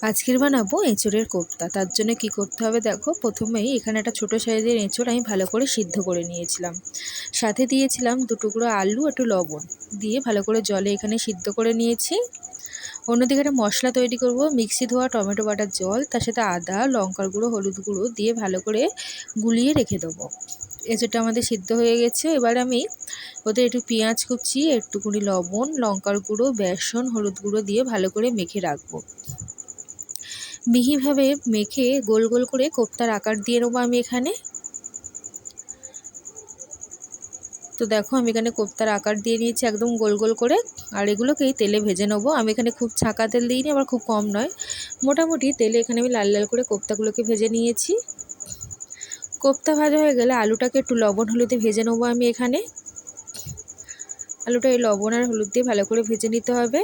আজকের বানাবো এঁচোড়ের কোপ্তা। তার জন্য কি করতে হবে দেখো, প্রথমেই এখানে একটা ছোটো সাইজের এঁচোড় আমি ভালো করে সিদ্ধ করে নিয়েছিলাম। সাথে দিয়েছিলাম 2 টুকরো আলু, একটু লবণ দিয়ে ভালো করে জলে এখানে সিদ্ধ করে নিয়েছি। অন্যদিকে একটা মশলা তৈরি করব, মিক্সি ধোয়া টমেটো বাটার জল, তার সাথে আদা, লঙ্কার গুঁড়ো, হলুদ গুঁড়ো দিয়ে ভালো করে গুলিয়ে রেখে দেবো। এঁচোড়টা আমাদের সিদ্ধ হয়ে গেছে। এবার আমি ওতে একটু পেঁয়াজ কুচি, একটুকুনি লবণ, লঙ্কার গুঁড়ো, বেসন, হলুদ গুঁড়ো দিয়ে ভালো করে মেখে রাখবো। মিহিভাবে মেখে গোল গোল করে কোপ্তার আকার দিয়ে নেবো আমি এখানে। তো দেখো আমি এখানে কোপ্তার আকার দিয়ে নিয়েছি একদম গোল গোল করে। আর এগুলোকেই তেলে ভেজে নেবো। আমি এখানে খুব ছাঁকা তেল দিইনি, আবার খুব কম নয়, মোটামুটি তেলে এখানে আমি লাল লাল করে কোপ্তাগুলোকে ভেজে নিয়েছি। কোপ্তা ভাজা হয়ে গেলে আলুটাকে একটু লবণ হলুদে ভেজে নেবো আমি এখানে। আলুটা এই লবণ আর হলুদ দিয়ে ভালো করে ভেজে নিতে হবে।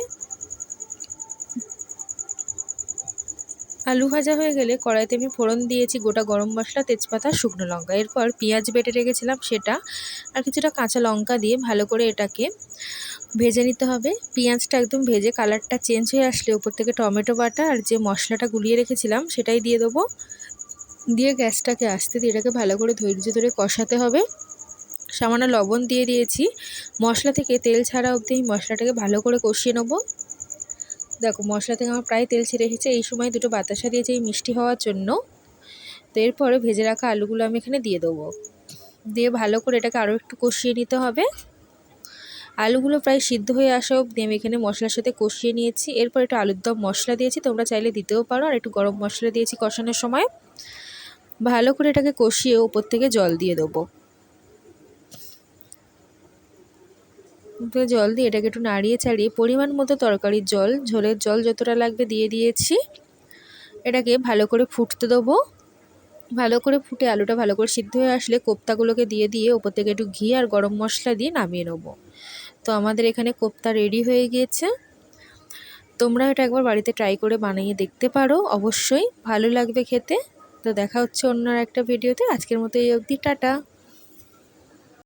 আলু ভাজা হয়ে গেলে কড়াইতে আমি ফোড়ন দিয়েছি গোটা গরম মশলা, তেজপাতা, শুকনো লঙ্কা। এরপর পেঁয়াজ বেটে রেখেছিলাম সেটা আর কিছুটা কাঁচা লঙ্কা দিয়ে ভালো করে এটাকে ভেজে নিতে হবে। পেঁয়াজটা একদম ভেজে কালারটা চেঞ্জ হয়ে আসলে উপর থেকে টমেটো বাটা আর যে মশলাটা গুলিয়ে রেখেছিলাম সেটাই দিয়ে দেবো। দিয়ে গ্যাসটাকে আস্তে দিয়ে এটাকে ভালো করে ধৈর্য ধরে কষাতে হবে। সামান্য লবণ দিয়ে দিয়েছি। মশলা থেকে তেল ছাড়া অবধি এই মশলাটাকে ভালো করে কষিয়ে নেবো। দেখো মশলা থেকে আমার প্রায় তেল ছেড়ে এসেছে। এই সময় দুটো বাতাসা দিয়েছি এই মিষ্টি হওয়ার জন্য। তো এরপরে ভেজে রাখা আলুগুলো আমি এখানে দিয়ে দেবো। দিয়ে ভালো করে এটাকে আরও একটু কষিয়ে নিতে হবে। আলুগুলো প্রায় সিদ্ধ হয়ে আসা অবধি আমি এখানে মশলার সাথে কষিয়ে নিয়েছি। এরপর একটু আলুর দম মশলা দিয়েছি, তোমরা চাইলে দিতেও পারো। আর একটু গরম মশলা দিয়েছি কষানোর সময়। ভালো করে এটাকে কষিয়ে ওপর থেকে জল দিয়ে দেবো। জল দিয়ে এটাকে একটু নাড়িয়ে চাড়িয়ে পরিমাণ মতো তরকারির জল, ঝোলের জল যতটা লাগবে দিয়ে দিয়েছি। এটাকে ভালো করে ফুটতে দেবো। ভালো করে ফুটে আলুটা ভালো করে সিদ্ধ হয়ে আসলে কোপ্তাগুলোকে দিয়ে ওপর থেকে একটু ঘি আর গরম মশলা দিয়ে নামিয়ে নেবো। তো আমাদের এখানে কোপ্তা রেডি হয়ে গিয়েছে। তোমরা এটা একবার বাড়িতে ট্রাই করে বানিয়ে দেখতে পারো, অবশ্যই ভালো লাগবে খেতে। তো দেখা হচ্ছে অন্য একটা ভিডিওতে। আজকের মতো এই অবধি, টাটা।